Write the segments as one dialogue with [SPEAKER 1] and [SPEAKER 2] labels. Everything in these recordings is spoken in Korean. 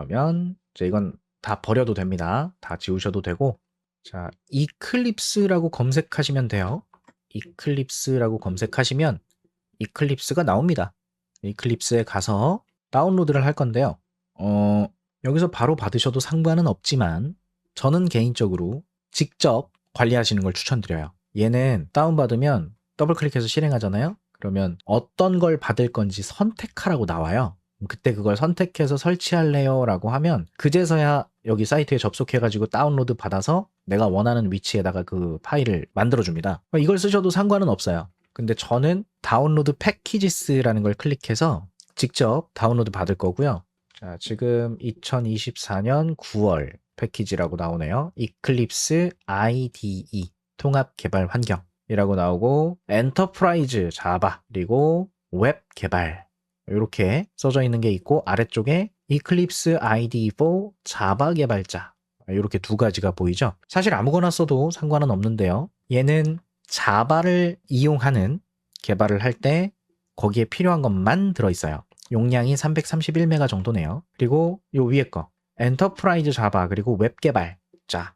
[SPEAKER 1] 그러면 이제 이건 다 버려도 됩니다. 다 지우셔도 되고, 자, 이클립스라고 검색하시면 돼요. 이클립스라고 검색하시면 이클립스가 나옵니다. 이클립스에 가서 다운로드를 할 건데요. 여기서 바로 받으셔도 상관은 없지만 저는 개인적으로 직접 관리하시는 걸 추천드려요. 얘는 다운받으면 더블 클릭해서 실행하잖아요. 그러면 어떤 걸 받을 건지 선택하라고 나와요. 그때 그걸 선택해서 설치할래요 라고 하면 그제서야 여기 사이트에 접속해가지고 다운로드 받아서 내가 원하는 위치에다가 그 파일을 만들어줍니다. 이걸 쓰셔도 상관은 없어요. 근데 저는 다운로드 패키지스라는 걸 클릭해서 직접 다운로드 받을 거고요. 자, 지금 2024년 9월 패키지라고 나오네요. 이클립스 IDE 통합 개발 환경이라고 나오고 엔터프라이즈 자바 그리고 웹 개발 이렇게 써져 있는 게 있고 아래쪽에 이클립스 IDE4 자바 개발자 이렇게 두 가지가 보이죠. 사실 아무거나 써도 상관은 없는데요. 얘는 자바를 이용하는 개발을 할 때 거기에 필요한 것만 들어있어요. 용량이 331메가 정도네요. 그리고 요 위에 거 엔터프라이즈 자바 그리고 웹 개발자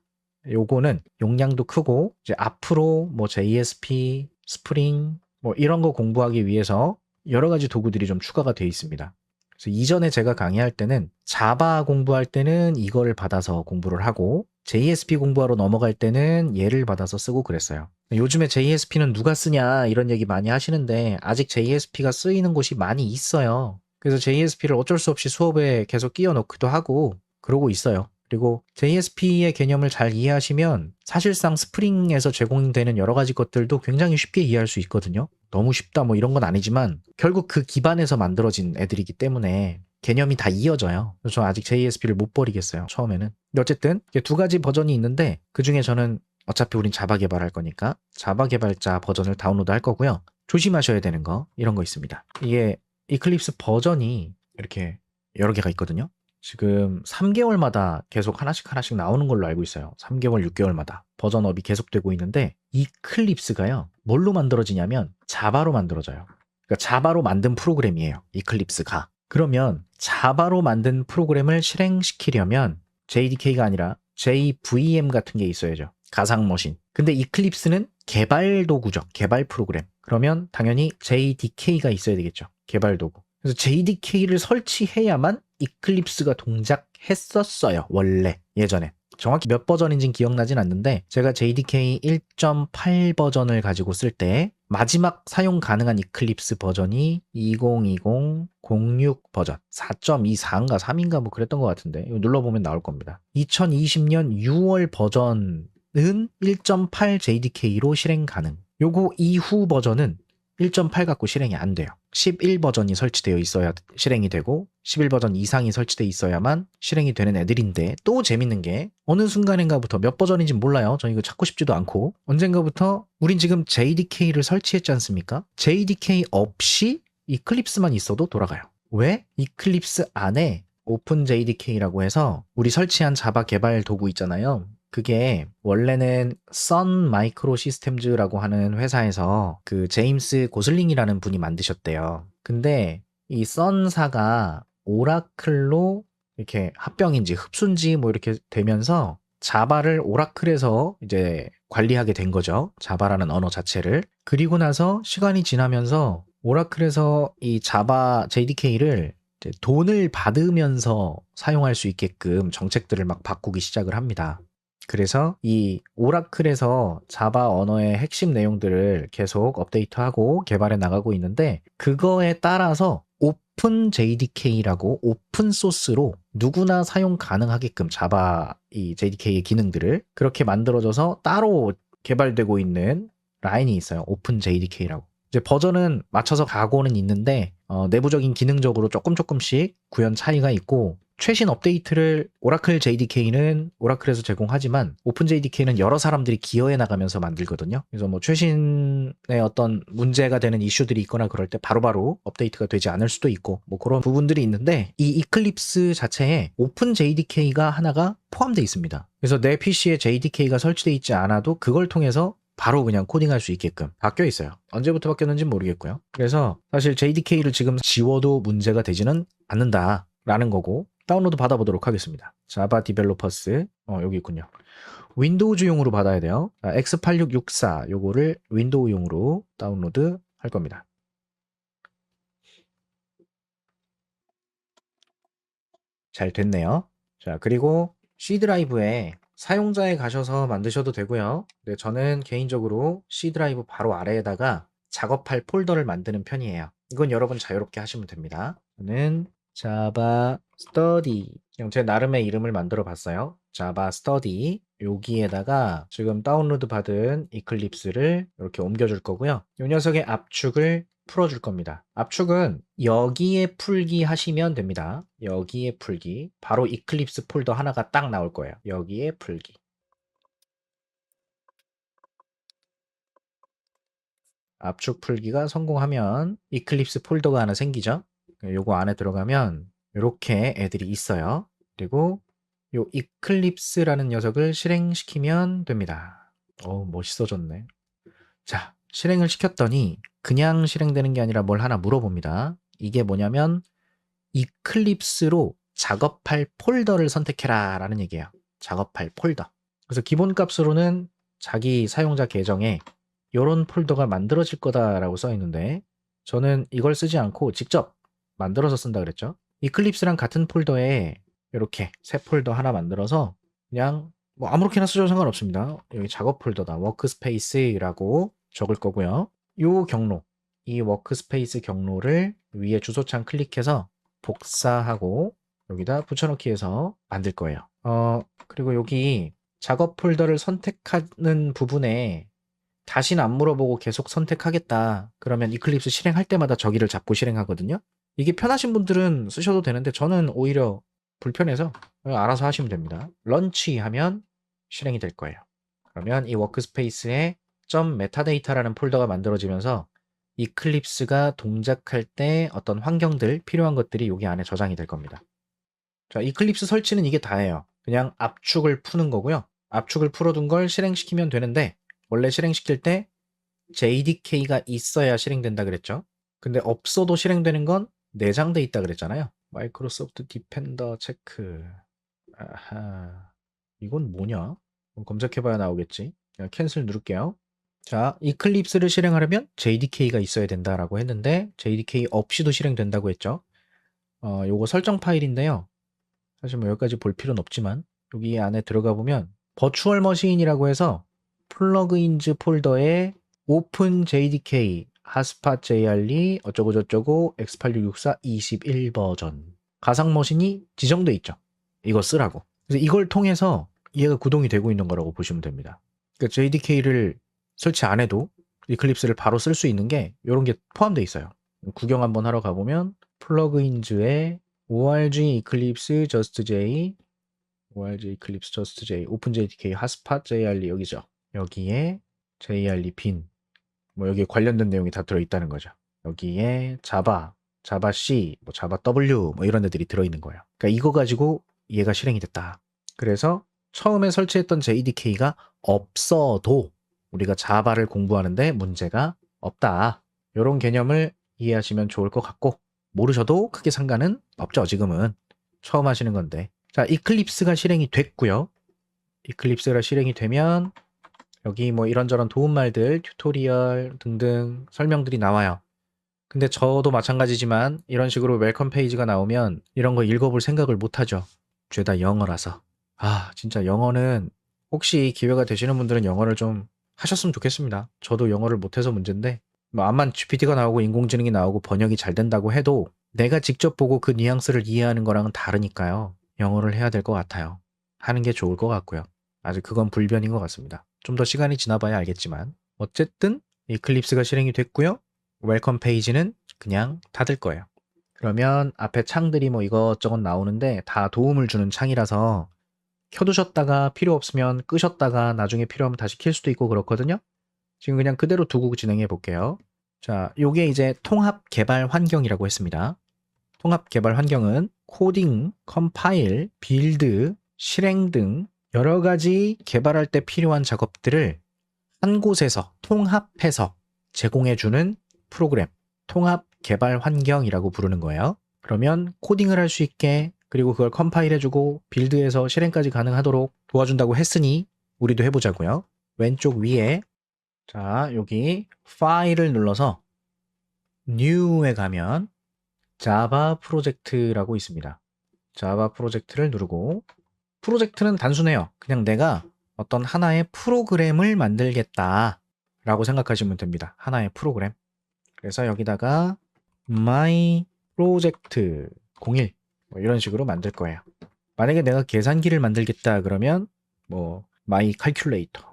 [SPEAKER 1] 요거는 용량도 크고 이제 앞으로 뭐 JSP, 스프링 뭐 이런 거 공부하기 위해서 여러 가지 도구들이 좀 추가가 되어 있습니다. 그래서 이전에 제가 강의할 때는 자바 공부할 때는 이거를 받아서 공부를 하고 JSP 공부하러 넘어갈 때는 얘를 받아서 쓰고 그랬어요. 요즘에 JSP는 누가 쓰냐 이런 얘기 많이 하시는데 아직 JSP가 쓰이는 곳이 많이 있어요. 그래서 JSP를 어쩔 수 없이 수업에 계속 끼워 넣기도 하고 그러고 있어요. 그리고 JSP의 개념을 잘 이해하시면 사실상 스프링에서 제공되는 여러 가지 것들도 굉장히 쉽게 이해할 수 있거든요. 너무 쉽다 뭐 이런 건 아니지만 결국 그 기반에서 만들어진 애들이기 때문에 개념이 다 이어져요. 그래서 저 아직 JSP를 못 버리겠어요. 처음에는. 근데 어쨌든 두 가지 버전이 있는데 그중에 저는 어차피 우린 자바 개발할 거니까 자바 개발자 버전을 다운로드 할 거고요. 조심하셔야 되는 거 이런 거 있습니다. 이게 이클립스 버전이 이렇게 여러 개가 있거든요. 지금 3개월마다 계속 하나씩 나오는 걸로 알고 있어요. 3개월, 6개월마다 버전업이 계속되고 있는데 이클립스가요. 뭘로 만들어지냐면 자바로 만들어져요. 그러니까 자바로 만든 프로그램이에요. 이클립스가. 그러면 자바로 만든 프로그램을 실행시키려면 JDK가 아니라 JVM 같은 게 있어야죠. 가상머신. 근데 이클립스는 개발 도구죠. 개발 프로그램. 그러면 당연히 JDK가 있어야 되겠죠. 개발 도구. 그래서 JDK를 설치해야만 이클립스가 동작했었어요. 원래 예전에. 정확히 몇 버전인지는 기억나진 않는데 제가 JDK 1.8 버전을 가지고 쓸 때 마지막 사용 가능한 이클립스 버전이 2020-06 버전 4.24인가 3인가 뭐 그랬던 것 같은데 이거 눌러보면 나올 겁니다. 2020년 6월 버전은 1.8 JDK로 실행 가능. 요거 이후 버전은 1.8 갖고 실행이 안 돼요. 11 버전이 설치되어 있어야 실행이 되고 11 버전 이상이 설치되어 있어야만 실행이 되는 애들인데 또 재밌는 게 어느 순간인가부터 몇 버전인지 몰라요. 저 이거 찾고 싶지도 않고 언젠가부터 우린 지금 JDK를 설치했지 않습니까? JDK 없이 이클립스만 있어도 돌아가요. 왜? 이클립스 안에 오픈 JDK라고 해서 우리 설치한 자바 개발 도구 있잖아요. 그게 원래는 선 마이크로 시스템즈라고 하는 회사에서 그 제임스 고슬링이라는 분이 만드셨대요. 근데 이 선사가 오라클로 이렇게 합병인지 흡수인지 뭐 이렇게 되면서 자바를 오라클에서 이제 관리하게 된 거죠. 자바라는 언어 자체를. 그리고 나서 시간이 지나면서 오라클에서 이 자바 JDK를 돈을 받으면서 사용할 수 있게끔 정책들을 막 바꾸기 시작을 합니다. 그래서 이 오라클에서 자바 언어의 핵심 내용들을 계속 업데이트하고 개발해 나가고 있는데 그거에 따라서 오픈 JDK라고 오픈 소스로 누구나 사용 가능하게끔 자바 이 JDK의 기능들을 그렇게 만들어져서 따로 개발되고 있는 라인이 있어요. 오픈 JDK라고. 이제 버전은 맞춰서 가고는 있는데 내부적인 기능적으로 조금씩 구현 차이가 있고 최신 업데이트를 오라클 JDK는 오라클에서 제공하지만 오픈 JDK는 여러 사람들이 기여해 나가면서 만들거든요. 그래서 뭐 최신의 어떤 문제가 되는 이슈들이 있거나 그럴 때 바로바로 업데이트가 되지 않을 수도 있고 뭐 그런 부분들이 있는데 이 이클립스 자체에 오픈 JDK가 하나가 포함되어 있습니다. 그래서 내 PC에 JDK가 설치되어 있지 않아도 그걸 통해서 바로 그냥 코딩할 수 있게끔 바뀌어 있어요. 언제부터 바뀌었는지는 모르겠고요. 그래서 사실 JDK를 지금 지워도 문제가 되지는 않는다라는 거고 다운로드 받아보도록 하겠습니다. 자바 디벨로퍼스 여기 있군요. 윈도우즈용으로 받아야 돼요. x8664 요거를 윈도우용으로 다운로드 할 겁니다. 잘 됐네요. 자, 그리고 C 드라이브에 사용자에 가셔서 만드셔도 되고요. 네, 저는 개인적으로 C 드라이브 바로 아래에다가 작업할 폴더를 만드는 편이에요. 이건 여러분 자유롭게 하시면 됩니다. 저는 Java Study 그냥 제 나름의 이름을 만들어 봤어요. Java Study 여기에다가 지금 다운로드 받은 이클립스를 이렇게 옮겨줄 거고요. 이 녀석의 압축을 풀어줄 겁니다. 압축은 여기에 풀기 하시면 됩니다. 여기에 풀기. 바로 이클립스 폴더 하나가 딱 나올 거예요. 여기에 풀기. 압축 풀기가 성공하면 이클립스 폴더가 하나 생기죠. 요거 안에 들어가면 이렇게 애들이 있어요. 그리고 요 이클립스라는 녀석을 실행시키면 됩니다. 멋있어졌네. 자, 실행을 시켰더니 그냥 실행되는 게 아니라 뭘 하나 물어봅니다. 이게 뭐냐면 이클립스로 작업할 폴더를 선택해라 라는 얘기예요. 작업할 폴더. 그래서 기본 값으로는 자기 사용자 계정에 이런 폴더가 만들어질 거다라고 써 있는데 저는 이걸 쓰지 않고 직접 만들어서 쓴다 그랬죠. 이클립스랑 같은 폴더에 이렇게 새 폴더 하나 만들어서 그냥 뭐 아무렇게나 쓰셔도 상관없습니다. 여기 작업 폴더다. 워크스페이스라고 적을 거고요. 요 경로, 이 워크스페이스 경로를 위에 주소창 클릭해서 복사하고 여기다 붙여넣기 해서 만들 거예요. 그리고 여기 작업 폴더를 선택하는 부분에 다시는 안 물어보고 계속 선택하겠다. 그러면 이클립스 실행할 때마다 저기를 잡고 실행하거든요. 이게 편하신 분들은 쓰셔도 되는데 저는 오히려 불편해서 알아서 하시면 됩니다. 런치 하면 실행이 될 거예요. 그러면 이 워크스페이스에 .metadata라는 폴더가 만들어지면서 이클립스가 동작할 때 어떤 환경들, 필요한 것들이 여기 안에 저장이 될 겁니다. 자, 이클립스 설치는 이게 다예요. 그냥 압축을 푸는 거고요. 압축을 풀어둔 걸 실행시키면 되는데 원래 실행시킬 때 JDK가 있어야 실행된다 그랬죠. 근데 없어도 실행되는 건 내장돼 있다 그랬잖아요. 마이크로소프트 디펜더 체크. 아하. 이건 뭐냐? 검색해봐야 나오겠지. 그냥 캔슬 누를게요. 자, 이클립스를 실행하려면 JDK가 있어야 된다라고 했는데 JDK 없이도 실행된다고 했죠. 요거 설정 파일인데요. 사실 뭐 여기까지 볼 필요는 없지만 여기 안에 들어가 보면 버추얼 머신이라고 해서 플러그인즈 폴더에 오픈 JDK, 핫스팟 JRE 어쩌고저쩌고 x8664 21 버전 가상 머신이 지정돼 있죠. 이거 쓰라고. 그래서 이걸 통해서 얘가 구동이 되고 있는 거라고 보시면 됩니다. 그러니까 JDK를 설치 안 해도 이클립스를 바로 쓸 수 있는 게 이런 게 포함되어 있어요. 구경 한번 하러 가보면 플러그인즈에 org 이클립스 저스트 J, org 이클립스 저스트 J, 오픈 JDK, 핫스팟 JRE 여기죠. 여기에 JRE 빈, 뭐 여기에 관련된 내용이 다 들어있다는 거죠. 여기에 자바, 자바 C, 뭐 자바 W 뭐 이런 애들이 들어있는 거예요. 그러니까 이거 가지고 얘가 실행이 됐다. 그래서 처음에 설치했던 JDK가 없어도 우리가 자바를 공부하는데 문제가 없다. 이런 개념을 이해하시면 좋을 것 같고 모르셔도 크게 상관은 없죠. 지금은 처음 하시는 건데. 자, 이클립스가 실행이 됐고요. 이클립스가 실행이 되면 여기 뭐 이런저런 도움말들, 튜토리얼 등등 설명들이 나와요. 근데 저도 마찬가지지만 이런 식으로 웰컴 페이지가 나오면 이런 거 읽어볼 생각을 못하죠. 죄다 영어라서. 진짜 영어는 혹시 기회가 되시는 분들은 영어를 좀 하셨으면 좋겠습니다. 저도 영어를 못해서 문제인데 뭐 암만 GPT가 나오고 인공지능이 나오고 번역이 잘 된다고 해도 내가 직접 보고 그 뉘앙스를 이해하는 거랑은 다르니까요. 영어를 해야 될 것 같아요. 하는 게 좋을 것 같고요. 아직 그건 불변인 것 같습니다. 좀 더 시간이 지나봐야 알겠지만 어쨌든 이클립스가 실행이 됐고요. 웰컴 페이지는 그냥 닫을 거예요. 그러면 앞에 창들이 뭐 이것저것 나오는데 다 도움을 주는 창이라서 켜두셨다가 필요 없으면 끄셨다가 나중에 필요하면 다시 킬 수도 있고 그렇거든요. 지금 그냥 그대로 두고 진행해 볼게요. 자, 요게 이제 통합 개발 환경이라고 했습니다. 통합 개발 환경은 코딩, 컴파일, 빌드, 실행 등 여러 가지 개발할 때 필요한 작업들을 한 곳에서 통합해서 제공해주는 프로그램, 통합 개발 환경이라고 부르는 거예요. 그러면 코딩을 할 수 있게 그리고 그걸 컴파일해주고 빌드에서 실행까지 가능하도록 도와준다고 했으니 우리도 해보자고요. 왼쪽 위에 자 여기 파일을 눌러서 New에 가면 자바 프로젝트라고 있습니다. 자바 프로젝트를 누르고 프로젝트는 단순해요. 그냥 내가 어떤 하나의 프로그램을 만들겠다 라고 생각하시면 됩니다. 하나의 프로그램. 그래서 여기다가 my project 01 뭐 이런 식으로 만들 거예요. 만약에 내가 계산기를 만들겠다 그러면 뭐 my calculator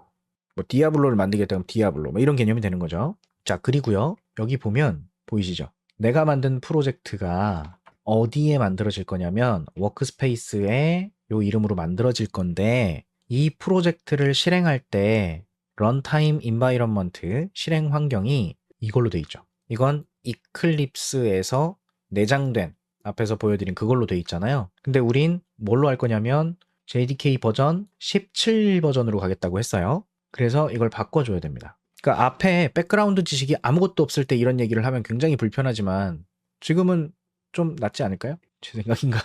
[SPEAKER 1] 뭐 디아블로를 만들겠다 그러면 디아블로 뭐 이런 개념이 되는 거죠. 자 그리고요 여기 보면 보이시죠? 내가 만든 프로젝트가 어디에 만들어질 거냐면 워크스페이스에 요 이름으로 만들어질 건데 이 프로젝트를 실행할 때 런타임 인바이런먼트 실행 환경이 이걸로 돼 있죠. 이건 이클립스에서 내장된 앞에서 보여드린 그걸로 돼 있잖아요. 근데 우린 뭘로 할 거냐면 JDK 버전 17 버전으로 가겠다고 했어요. 그래서 이걸 바꿔줘야 됩니다. 그러니까 앞에 백그라운드 지식이 아무것도 없을 때 이런 얘기를 하면 굉장히 불편하지만 지금은 좀 낫지 않을까요? 제 생각인가?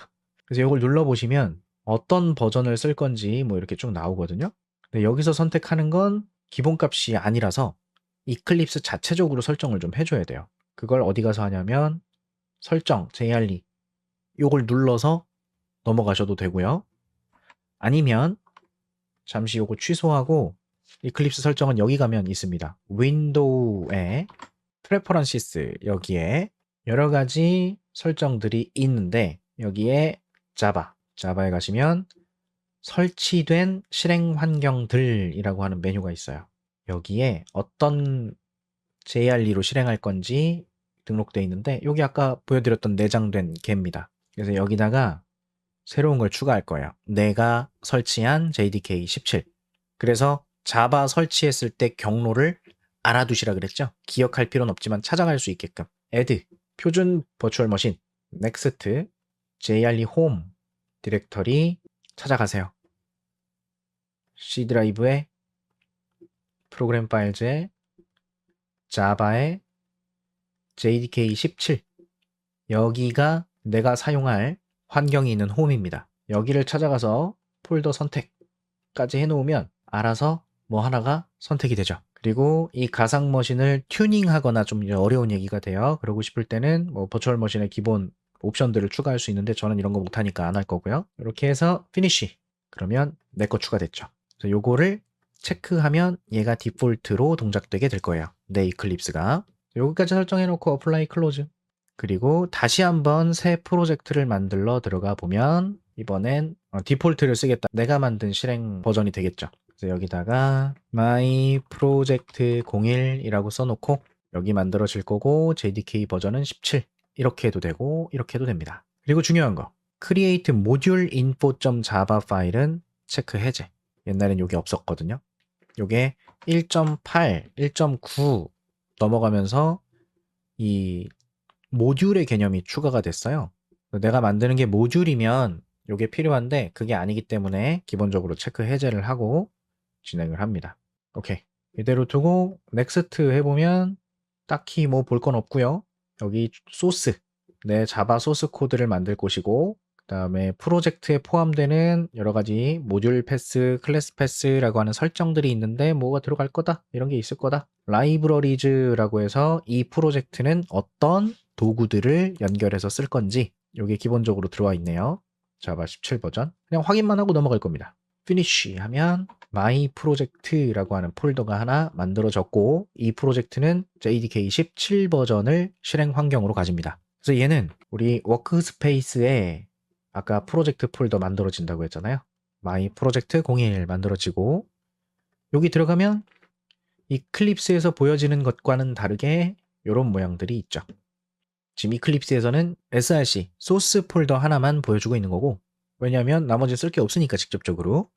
[SPEAKER 1] 그래서 이걸 눌러보시면 어떤 버전을 쓸 건지 뭐 이렇게 쭉 나오거든요. 근데 여기서 선택하는 건 기본값이 아니라서 이클립스 자체적으로 설정을 좀 해줘야 돼요. 그걸 어디 가서 하냐면 설정, JRE 요걸 눌러서 넘어가셔도 되고요. 아니면 잠시 요거 취소하고 이클립스 설정은 여기 가면 있습니다. 윈도우에 프레퍼런시스 여기에 여러 가지 설정들이 있는데 여기에 자바에 가시면 설치된 실행 환경들이라고 하는 메뉴가 있어요. 여기에 어떤 JRE로 실행할 건지 등록되어 있는데 여기 아까 보여드렸던 내장된 개입니다. 그래서 여기다가 새로운 걸 추가할 거예요. 내가 설치한 JDK 17. 그래서 자바 설치했을 때 경로를 알아두시라 그랬죠. 기억할 필요는 없지만 찾아갈 수 있게끔 add 표준 버추얼 머신 next JRE 홈 디렉터리 찾아가세요. C 드라이브에 프로그램 파일즈에 자바에 JDK 17 여기가 내가 사용할 환경이 있는 홈입니다. 여기를 찾아가서 폴더 선택까지 해놓으면 알아서 뭐 하나가 선택이 되죠. 그리고 이 가상 머신을 튜닝하거나 좀 어려운 얘기가 돼요. 그러고 싶을 때는 뭐 버추얼 머신의 기본 옵션들을 추가할 수 있는데 저는 이런 거 못하니까 안 할 거고요. 이렇게 해서 피니쉬 그러면 내 거 추가됐죠. 그래서 요거를 체크하면 얘가 디폴트로 동작되게 될 거예요. 내 이클립스가. 여기까지 설정해 놓고 어플라이 클로즈. 그리고 다시 한번 새 프로젝트를 만들러 들어가 보면 이번엔 디폴트를 쓰겠다. 내가 만든 실행 버전이 되겠죠. 그래서 여기다가 my project 01이라고 써놓고 여기 만들어질 거고 JDK 버전은 17 이렇게 해도 되고 이렇게 해도 됩니다. 그리고 중요한 거 create module info.java 파일은 체크 해제. 옛날엔 이게 없었거든요. 이게 1.8, 1.9 넘어가면서 이 모듈의 개념이 추가가 됐어요. 내가 만드는 게 모듈이면 이게 필요한데 그게 아니기 때문에 기본적으로 체크 해제를 하고 진행을 합니다. 오케이. 이대로 두고 넥스트 해보면 딱히 뭐 볼 건 없고요. 여기 소스, 내 자바 소스 코드를 만들 곳이고 그 다음에 프로젝트에 포함되는 여러 가지 모듈 패스, 클래스 패스라고 하는 설정들이 있는데 뭐가 들어갈 거다 이런 게 있을 거다. 라이브러리즈라고 해서 이 프로젝트는 어떤 도구들을 연결해서 쓸 건지 이게 기본적으로 들어와 있네요. 자바 17 버전 그냥 확인만 하고 넘어갈 겁니다. 피니쉬 하면 my project라고 하는 폴더가 하나 만들어졌고 이 프로젝트는 JDK 17 버전을 실행 환경으로 가집니다. 그래서 얘는 우리 워크스페이스에 아까 프로젝트 폴더 만들어진다고 했잖아요. my project 01 만들어지고 여기 들어가면 이클립스에서 보여지는 것과는 다르게 이런 모양들이 있죠. 지금 이클립스에서는 src 소스 폴더 하나만 보여주고 있는 거고 왜냐하면 나머지 쓸 게 없으니까 직접적으로.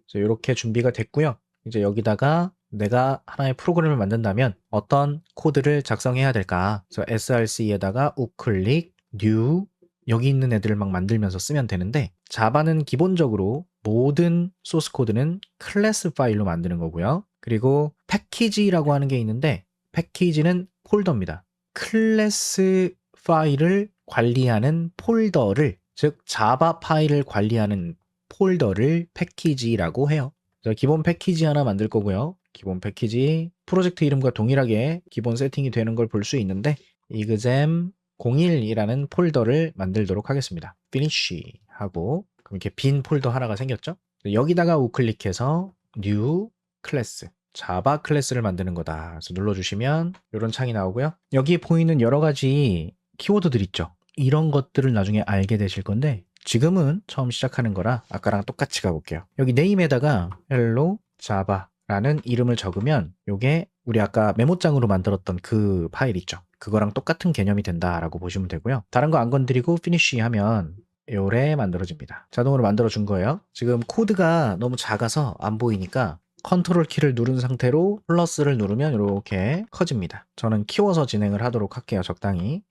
[SPEAKER 1] 그래서 이렇게 준비가 됐고요. 이제 여기다가 내가 하나의 프로그램을 만든다면 어떤 코드를 작성해야 될까? 그래서 src에다가 우클릭, new 여기 있는 애들을 막 만들면서 쓰면 되는데 자바는 기본적으로 모든 소스 코드는 클래스 파일로 만드는 거고요. 그리고 패키지라고 하는 게 있는데 패키지는 폴더입니다. 클래스 파일을 관리하는 폴더를 즉 자바 파일을 관리하는 폴더를 패키지라고 해요. 자, 기본 패키지 하나 만들 거고요. 기본 패키지 프로젝트 이름과 동일하게 기본 세팅이 되는 걸 볼 수 있는데 exam 01이라는 폴더를 만들도록 하겠습니다. finish 하고 그럼 이렇게 빈 폴더 하나가 생겼죠? 여기다가 우클릭해서 new 클래스 자바 클래스를 만드는 거다. 그래서 눌러주시면 이런 창이 나오고요. 여기 보이는 여러 가지 키워드들 있죠. 이런 것들을 나중에 알게 되실 건데 지금은 처음 시작하는 거라 아까랑 똑같이 가볼게요. 여기 네임에다가 hello java라는 이름을 적으면 요게 우리 아까 메모장으로 만들었던 그 파일 있죠. 그거랑 똑같은 개념이 된다라고 보시면 되고요. 다른 거 안 건드리고 finish 하면 요래 만들어집니다. 자동으로 만들어준 거예요. 지금 코드가 너무 작아서 안 보이니까 컨트롤 키를 누른 상태로 플러스를 누르면 이렇게 커집니다. 저는 키워서 진행을 하도록 할게요. 적당히.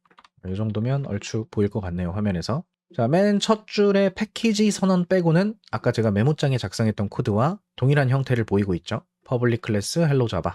[SPEAKER 1] 이 정도면 얼추 보일 것 같네요. 화면에서. 자, 맨 첫 줄에 패키지 선언 빼고는 아까 제가 메모장에 작성했던 코드와 동일한 형태를 보이고 있죠. public class hello java.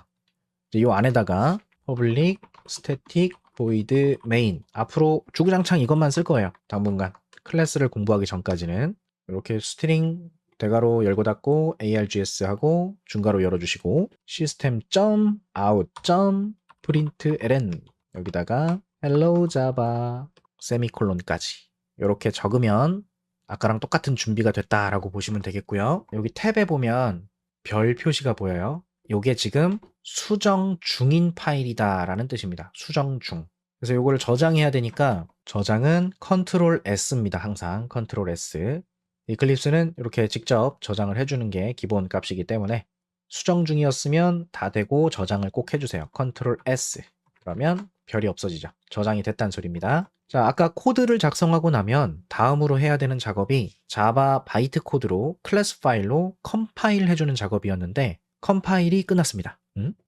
[SPEAKER 1] 이 안에다가 public static void main 앞으로 주구장창 이것만 쓸 거예요. 당분간. 클래스를 공부하기 전까지는 이렇게 스트링 대괄호 열고 닫고 args 하고 중괄호 열어주시고 system.out.println 여기다가 hello java 세미콜론까지 이렇게 적으면 아까랑 똑같은 준비가 됐다라고 보시면 되겠고요. 여기 탭에 보면 별 표시가 보여요. 이게 지금 수정 중인 파일이다라는 뜻입니다. 수정 중. 그래서 이거를 저장해야 되니까 저장은 컨트롤 S입니다. 항상 컨트롤 S. 이클립스는 이렇게 직접 저장을 해주는 게 기본 값이기 때문에 수정 중이었으면 다 되고 저장을 꼭 해주세요. 컨트롤 S. 그러면 별이 없어지죠. 저장이 됐다는 소리입니다. 자, 아까 코드를 작성하고 나면 다음으로 해야 되는 작업이 자바 바이트 코드로 클래스 파일로 컴파일 해주는 작업이었는데 컴파일이 끝났습니다.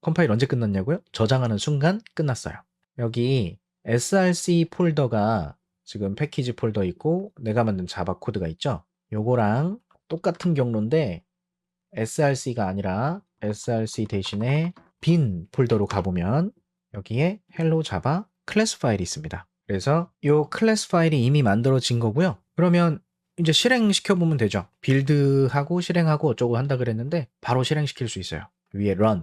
[SPEAKER 1] 컴파일 언제 끝났냐고요? 저장하는 순간 끝났어요. 여기 src 폴더가 지금 패키지 폴더 있고 내가 만든 자바 코드가 있죠. 요거랑 똑같은 경로인데 src가 아니라 src 대신에 빈 폴더로 가보면 여기에 hello java 클래스 파일이 있습니다. 그래서 이 클래스 파일이 이미 만들어진 거고요. 그러면 이제 실행시켜보면 되죠. 빌드하고 실행하고 어쩌고 한다 그랬는데 바로 실행시킬 수 있어요. 위에 run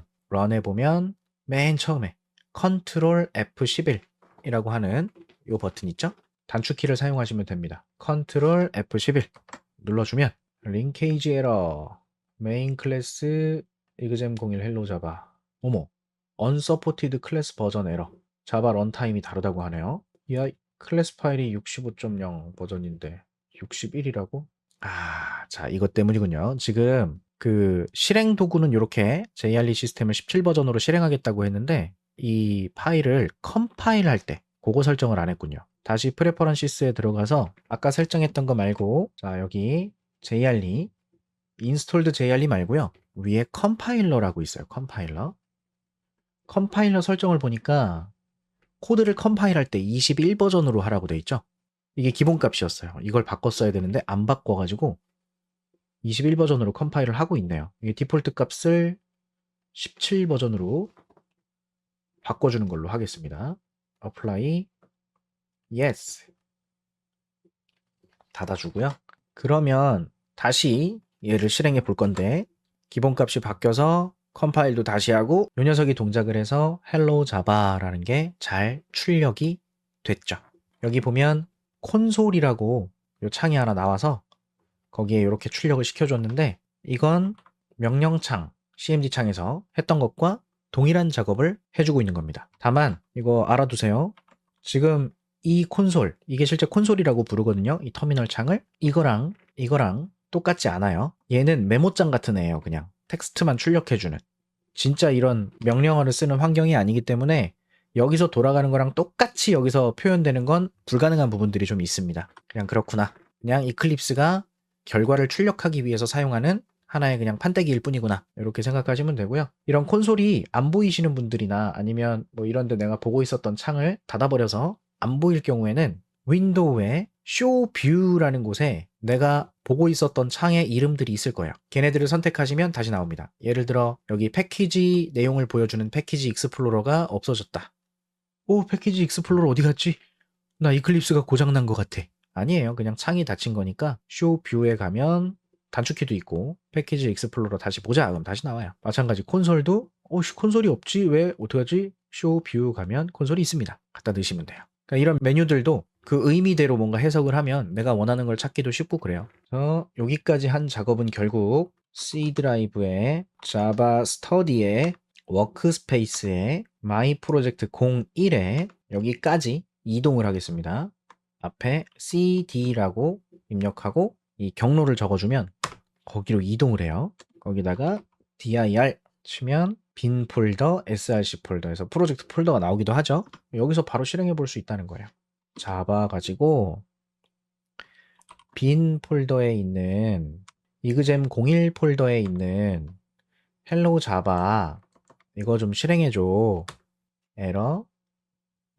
[SPEAKER 1] 해보면 맨 처음에 컨트롤 F11이라고 하는 이 버튼 있죠? 단축키를 사용하시면 됩니다. 컨트롤 F11 눌러주면 링케이지 에러 메인 클래스 exam 01 hello java 어머 unsupported 클래스 버전 에러 자바 런타임이 다르다고 하네요. 야, 클래스 파일이 65.0 버전인데 61이라고? 자, 이것 때문이군요. 지금 그 실행 도구는 이렇게 JRE 시스템을 17 버전으로 실행하겠다고 했는데 이 파일을 컴파일 할 때 그거 설정을 안 했군요. 다시 프레퍼런시스에 들어가서 아까 설정했던 거 말고 자, 여기 JRE 인스톨드 JRE 말고요. 위에 컴파일러라고 있어요. 컴파일러 설정을 보니까 코드를 컴파일할 때 21 버전으로 하라고 돼 있죠. 이게 기본 값이었어요. 이걸 바꿨어야 되는데 안 바꿔가지고 21 버전으로 컴파일을 하고 있네요. 이게 디폴트 값을 17 버전으로 바꿔주는 걸로 하겠습니다. apply yes 닫아주고요. 그러면 다시 얘를 실행해 볼 건데 기본 값이 바뀌어서 컴파일도 다시 하고 이 녀석이 동작을 해서 hello java라는 게 잘 출력이 됐죠. 여기 보면 콘솔이라고 이 창이 하나 나와서 거기에 이렇게 출력을 시켜줬는데 이건 명령창 cmd 창에서 했던 것과 동일한 작업을 해주고 있는 겁니다. 다만 이거 알아두세요. 지금 이 콘솔 이게 실제 콘솔이라고 부르거든요. 이 터미널 창을 이거랑 똑같지 않아요. 얘는 메모장 같은 애예요. 그냥 텍스트만 출력해주는 진짜 이런 명령어를 쓰는 환경이 아니기 때문에 여기서 돌아가는 거랑 똑같이 여기서 표현되는 건 불가능한 부분들이 좀 있습니다. 그냥 그렇구나. 그냥 이클립스가 결과를 출력하기 위해서 사용하는 하나의 그냥 판때기일 뿐이구나. 이렇게 생각하시면 되고요. 이런 콘솔이 안 보이시는 분들이나 아니면 뭐 이런데 내가 보고 있었던 창을 닫아버려서 안 보일 경우에는 윈도우에 Show View라는 곳에 내가 보고 있었던 창의 이름들이 있을 거예요. 걔네들을 선택하시면 다시 나옵니다. 예를 들어 여기 패키지 내용을 보여주는 패키지 익스플로러가 없어졌다. 오, 패키지 익스플로러 어디 갔지? 나 이클립스가 고장난 것 같아. 아니에요. 그냥 창이 닫힌 거니까 쇼 뷰에 가면 단축키도 있고 패키지 익스플로러 다시 보자. 그럼 다시 나와요. 마찬가지 콘솔도 콘솔이 없지? 왜? 어떡하지? 쇼 뷰 가면 콘솔이 있습니다. 갖다 넣으시면 돼요. 그러니까 이런 메뉴들도 그 의미대로 뭔가 해석을 하면 내가 원하는 걸 찾기도 쉽고 그래요. 그래서 여기까지 한 작업은 결국 C 드라이브에 자바 스터디에 워크스페이스에 마이 프로젝트 01에 여기까지 이동을 하겠습니다. 앞에 cd라고 입력하고 이 경로를 적어주면 거기로 이동을 해요. 거기다가 dir 치면 빈 폴더, src 폴더에서 프로젝트 폴더가 나오기도 하죠. 여기서 바로 실행해 볼 수 있다는 거예요. 자바 가지고 빈 폴더에 있는 이그잼 01 폴더에 있는 헬로우 자바 이거 좀 실행해 줘. 에러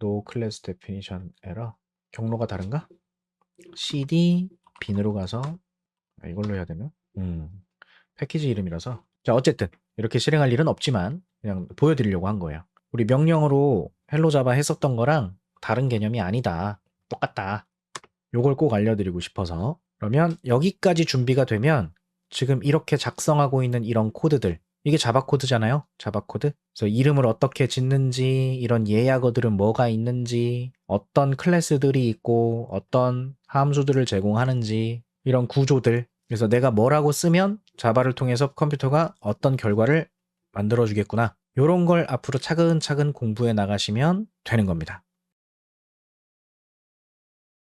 [SPEAKER 1] no class definition 에러 경로가 다른가? cd 빈으로 가서 이걸로 해야 되나? 패키지 이름이라서 자 어쨌든 이렇게 실행할 일은 없지만 그냥 보여드리려고 한 거예요. 우리 명령어로 헬로 자바 했었던 거랑 다른 개념이 아니다. 똑같다. 요걸 꼭 알려드리고 싶어서 그러면 여기까지 준비가 되면 지금 이렇게 작성하고 있는 이런 코드들 이게 자바 코드잖아요. 자바 코드. 그래서 이름을 어떻게 짓는지 이런 예약어들은 뭐가 있는지 어떤 클래스들이 있고 어떤 함수들을 제공하는지 이런 구조들 그래서 내가 뭐라고 쓰면 자바를 통해서 컴퓨터가 어떤 결과를 만들어 주겠구나. 이런 걸 앞으로 차근차근 공부해 나가시면 되는 겁니다.